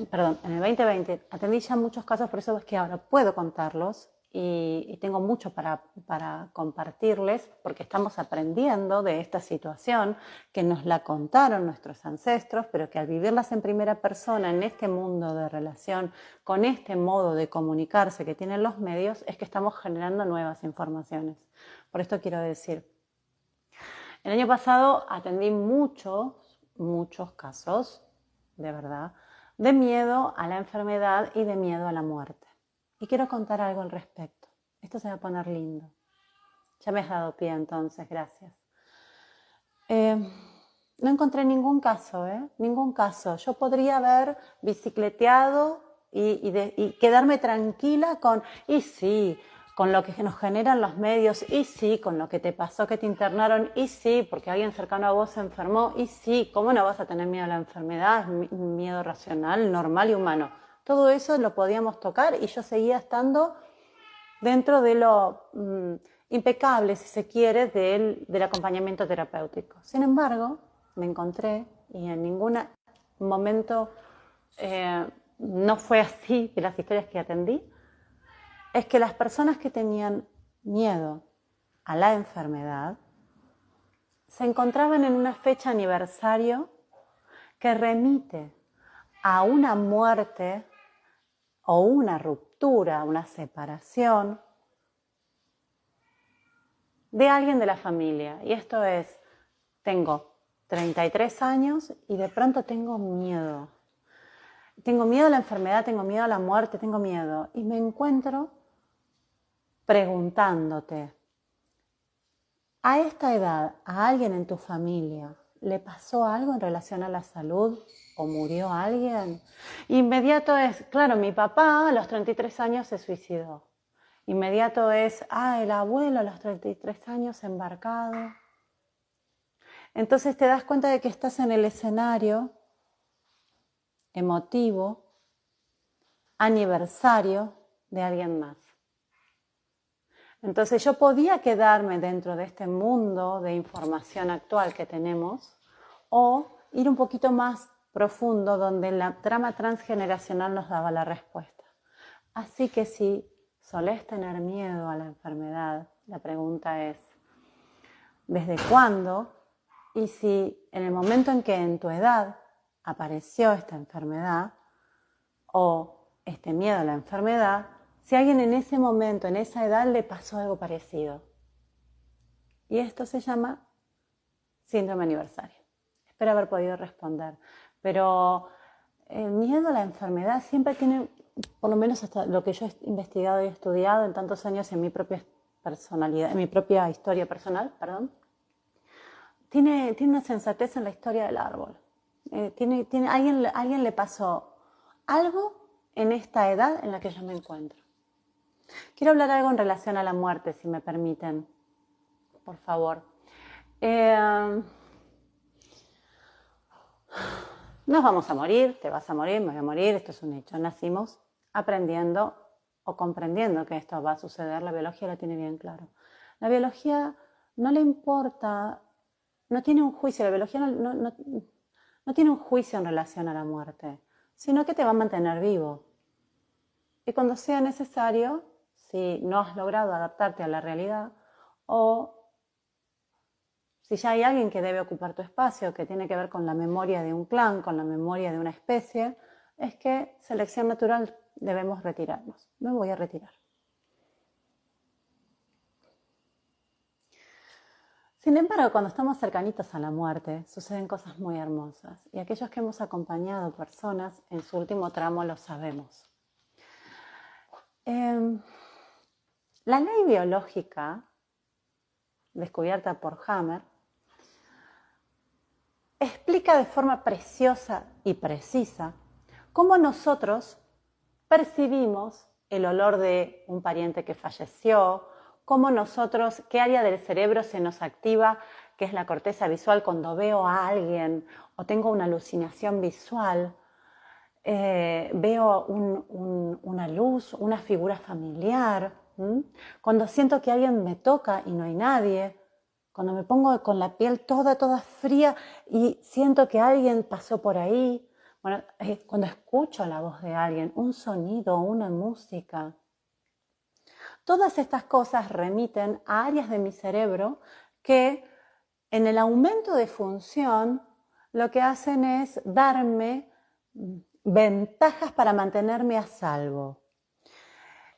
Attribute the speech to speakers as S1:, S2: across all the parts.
S1: perdón, en el 2020 atendí ya muchos casos, por eso es que ahora puedo contarlos y tengo mucho para compartirles, porque estamos aprendiendo de esta situación que nos la contaron nuestros ancestros, pero que al vivirlas en primera persona en este mundo de relación, con este modo de comunicarse que tienen los medios, es que estamos generando nuevas informaciones. Por esto quiero decir, el año pasado atendí muchos casos, de verdad, de miedo a la enfermedad y de miedo a la muerte. Y quiero contar algo al respecto. Esto se va a poner lindo. Ya me has dado pie entonces, gracias. No encontré ningún caso, ningún caso. Yo podría haber bicicleteado y quedarme tranquila y sí, con lo que nos generan los medios, y sí, con lo que te pasó, que te internaron, y sí, porque alguien cercano a vos se enfermó, y sí, ¿cómo no vas a tener miedo a la enfermedad? Es un miedo racional, normal y humano. Todo eso lo podíamos tocar y yo seguía estando dentro de lo impecable, si se quiere, del acompañamiento terapéutico. Sin embargo, me encontré, y en ningún momento no fue así de las historias que atendí, es que las personas que tenían miedo a la enfermedad se encontraban en una fecha aniversario que remite a una muerte o una ruptura, una separación de alguien de la familia. Y esto es, tengo 33 años y de pronto tengo miedo. Tengo miedo a la enfermedad, tengo miedo a la muerte, tengo miedo. Y me encuentro preguntándote, ¿a esta edad a alguien en tu familia le pasó algo en relación a la salud o murió alguien? Inmediato es, claro, mi papá a los 33 años se suicidó. Inmediato es, el abuelo a los 33 años embarcado. Entonces te das cuenta de que estás en el escenario emotivo, aniversario de alguien más. Entonces yo podía quedarme dentro de este mundo de información actual que tenemos o ir un poquito más profundo donde la trama transgeneracional nos daba la respuesta. Así que si solés tener miedo a la enfermedad, la pregunta es, ¿desde cuándo? Y si en el momento en que en tu edad apareció esta enfermedad o este miedo a la enfermedad, si a alguien en ese momento, en esa edad, le pasó algo parecido. Y esto se llama síndrome aniversario. Espero haber podido responder. Pero el miedo a la enfermedad siempre tiene, por lo menos hasta lo que yo he investigado y estudiado en tantos años en mi propia personalidad, en mi propia historia personal, tiene una sensatez en la historia del árbol. Alguien le pasó algo en esta edad en la que yo me encuentro. Quiero hablar algo en relación a la muerte, si me permiten, por favor. Nos vamos a morir, te vas a morir, me voy a morir, esto es un hecho. Nacimos aprendiendo o comprendiendo que esto va a suceder, la biología lo tiene bien claro. La biología no le importa, no tiene un juicio, la biología no tiene un juicio en relación a la muerte, sino que te va a mantener vivo. Y cuando sea necesario, si no has logrado adaptarte a la realidad o si ya hay alguien que debe ocupar tu espacio, que tiene que ver con la memoria de un clan, con la memoria de una especie, es que selección natural debemos retirarnos. Me voy a retirar. Sin embargo, cuando estamos cercanitos a la muerte, suceden cosas muy hermosas. Y aquellos que hemos acompañado personas en su último tramo lo sabemos. La ley biológica, descubierta por Hammer, explica de forma preciosa y precisa cómo nosotros percibimos el olor de un pariente que falleció, cómo qué área del cerebro se nos activa, que es la corteza visual, cuando veo a alguien o tengo una alucinación visual, veo una luz, una figura familiar, cuando siento que alguien me toca y no hay nadie, cuando me pongo con la piel toda fría y siento que alguien pasó por ahí, Bueno, cuando escucho la voz de alguien, un sonido, una música, todas estas cosas remiten a áreas de mi cerebro que en el aumento de función lo que hacen es darme ventajas para mantenerme a salvo.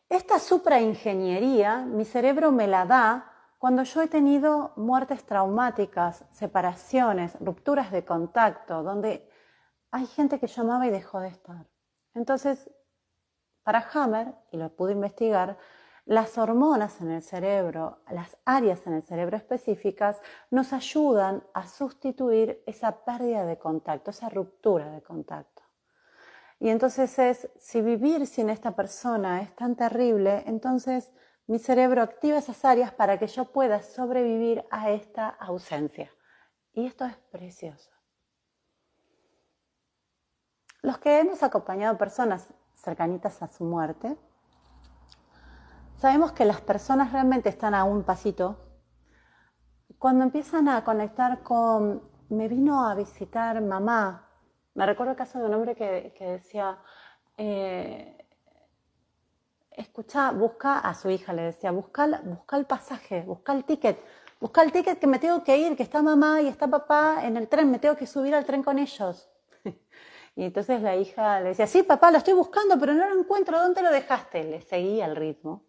S1: Esta supraingeniería, mi cerebro me la da cuando yo he tenido muertes traumáticas, separaciones, rupturas de contacto, donde hay gente que yo amaba y dejó de estar. Entonces, para Hammer, y lo pude investigar, las hormonas en el cerebro, las áreas en el cerebro específicas, nos ayudan a sustituir esa pérdida de contacto, esa ruptura de contacto. Y entonces si vivir sin esta persona es tan terrible, entonces mi cerebro activa esas áreas para que yo pueda sobrevivir a esta ausencia. Y esto es precioso. Los que hemos acompañado personas cercanitas a su muerte, sabemos que las personas realmente están a un pasito. Cuando empiezan a conectar con, me vino a visitar mamá. Me recuerdo el caso de un hombre que decía, escucha, busca a su hija, le decía, busca el pasaje, busca el ticket que me tengo que ir, que está mamá y está papá en el tren, me tengo que subir al tren con ellos. Y entonces la hija le decía, sí, papá, lo estoy buscando, pero no lo encuentro, ¿dónde lo dejaste? Le seguía el ritmo.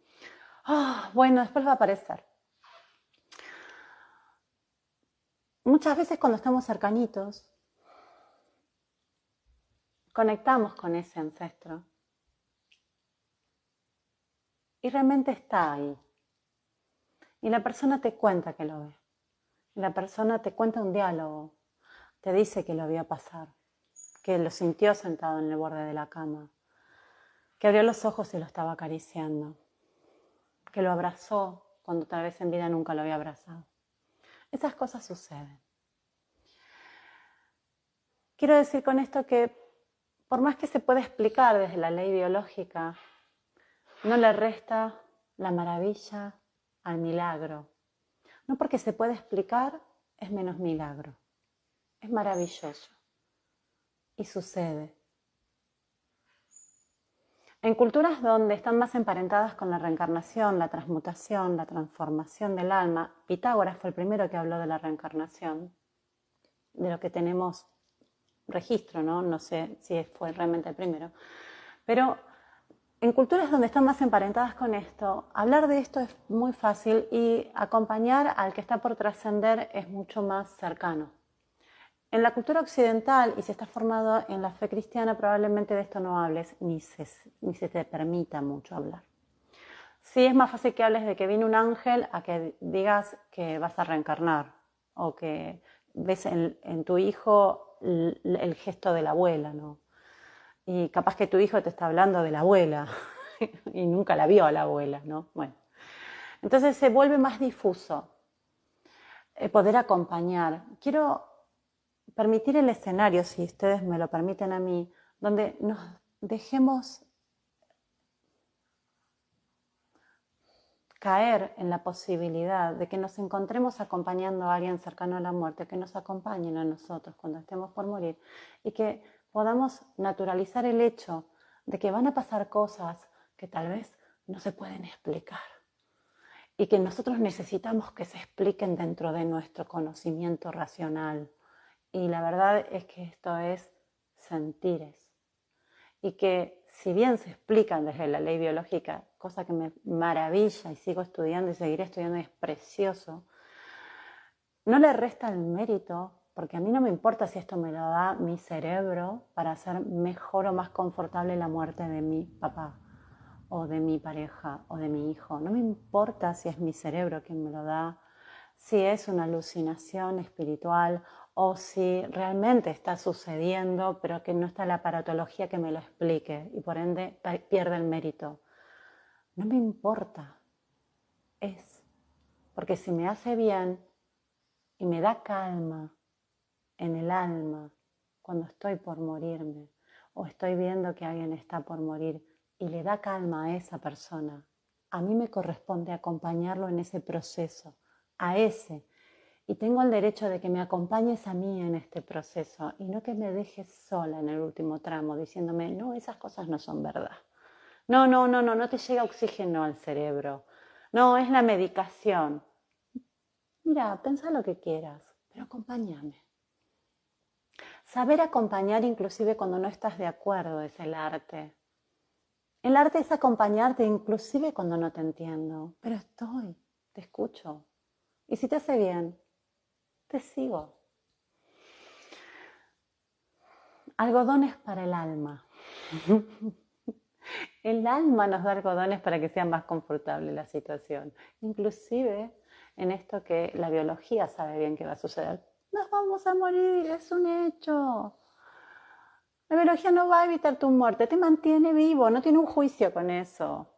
S1: Bueno, después va a aparecer. Muchas veces cuando estamos cercanitos, conectamos con ese ancestro y realmente está ahí. Y la persona te cuenta que lo ve. Y la persona te cuenta un diálogo, te dice que lo vio pasar, que lo sintió sentado en el borde de la cama, que abrió los ojos y lo estaba acariciando, que lo abrazó cuando tal vez en vida nunca lo había abrazado. Esas cosas suceden. Quiero decir con esto que por más que se pueda explicar desde la ley biológica, no le resta la maravilla al milagro. No porque se pueda explicar es menos milagro. Es maravilloso. Y sucede. En culturas donde están más emparentadas con la reencarnación, la transmutación, la transformación del alma, Pitágoras fue el primero que habló de la reencarnación, de lo que tenemos registro, ¿no? No sé si fue realmente el primero. Pero en culturas donde están más emparentadas con esto, hablar de esto es muy fácil y acompañar al que está por trascender es mucho más cercano. En la cultura occidental, y si estás formado en la fe cristiana, probablemente de esto no hables ni se te permita mucho hablar. Sí es más fácil que hables de que viene un ángel a que digas que vas a reencarnar o que ves en tu hijo el gesto de la abuela, ¿no? Y capaz que tu hijo te está hablando de la abuela y nunca la vio a la abuela, ¿no? Bueno, entonces se vuelve más difuso poder acompañar. Quiero permitir el escenario, si ustedes me lo permiten a mí, donde nos dejemos caer en la posibilidad de que nos encontremos acompañando a alguien cercano a la muerte, que nos acompañen a nosotros cuando estemos por morir y que podamos naturalizar el hecho de que van a pasar cosas que tal vez no se pueden explicar y que nosotros necesitamos que se expliquen dentro de nuestro conocimiento racional. Y la verdad es que esto es sentires. Y que si bien se explican desde la ley biológica, cosa que me maravilla y sigo estudiando y seguiré estudiando y es precioso, no le resta el mérito, porque a mí no me importa si esto me lo da mi cerebro para hacer mejor o más confortable la muerte de mi papá o de mi pareja o de mi hijo. No me importa si es mi cerebro quien me lo da, si es una alucinación espiritual o si realmente está sucediendo, pero que no está la aparatología que me lo explique y por ende pierde el mérito. No me importa. Es porque si me hace bien y me da calma en el alma cuando estoy por morirme o estoy viendo que alguien está por morir y le da calma a esa persona, a mí me corresponde acompañarlo en ese proceso, a ese. y tengo el derecho de que me acompañes a mí en este proceso y no que me dejes sola en el último tramo diciéndome, no, esas cosas no son verdad. No, no, no, no, no te llega oxígeno al cerebro. No, es la medicación. Mira, pensá lo que quieras, pero acompáñame. Saber acompañar inclusive cuando no estás de acuerdo es el arte. El arte es acompañarte inclusive cuando no te entiendo, pero estoy, te escucho. Y si te hace bien, te sigo. Algodones para el alma. El alma nos da algodones para que sea más confortable la situación. Inclusive en esto que la biología sabe bien que va a suceder. Nos vamos a morir, es un hecho. La biología no va a evitar tu muerte, te mantiene vivo, no tiene un juicio con eso.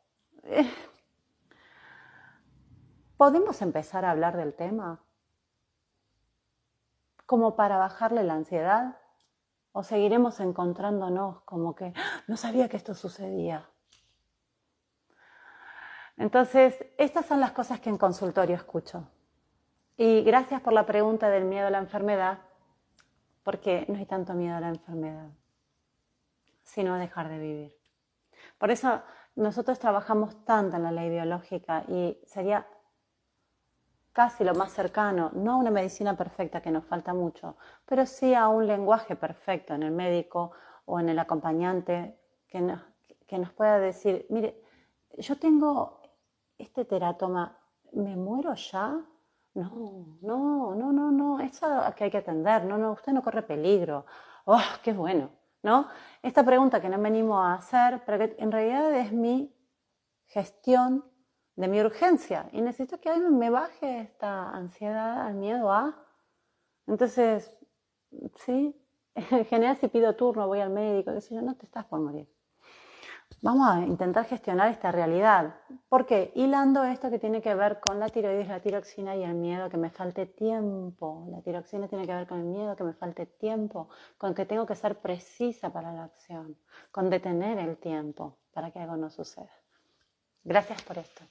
S1: ¿Podemos empezar a hablar del tema? ¿Como para bajarle la ansiedad? ¿O seguiremos encontrándonos como que no sabía que esto sucedía? Entonces, estas son las cosas que en consultorio escucho. Y gracias por la pregunta del miedo a la enfermedad, porque no hay tanto miedo a la enfermedad, sino a dejar de vivir. Por eso nosotros trabajamos tanto en la ley biológica y sería casi lo más cercano, no a una medicina perfecta que nos falta mucho, pero sí a un lenguaje perfecto en el médico o en el acompañante que nos pueda decir, mire, yo tengo este teratoma, ¿me muero ya? No, no, no, no, no, eso que hay que atender, no, no, usted no corre peligro. ¡Oh, qué bueno! ¿No? Esta pregunta que no me animo a hacer, pero que en realidad es mi gestión de mi urgencia y necesito que alguien me baje esta ansiedad al miedo a. Entonces, sí, en general si pido turno, voy al médico, qué sé yo, no te estás por morir. Vamos a intentar gestionar esta realidad. ¿Por qué? Hilando esto que tiene que ver con la tiroides, la tiroxina y el miedo, que me falte tiempo. La tiroxina tiene que ver con el miedo, que me falte tiempo, con que tengo que ser precisa para la acción, con detener el tiempo para que algo no suceda. Gracias por esto.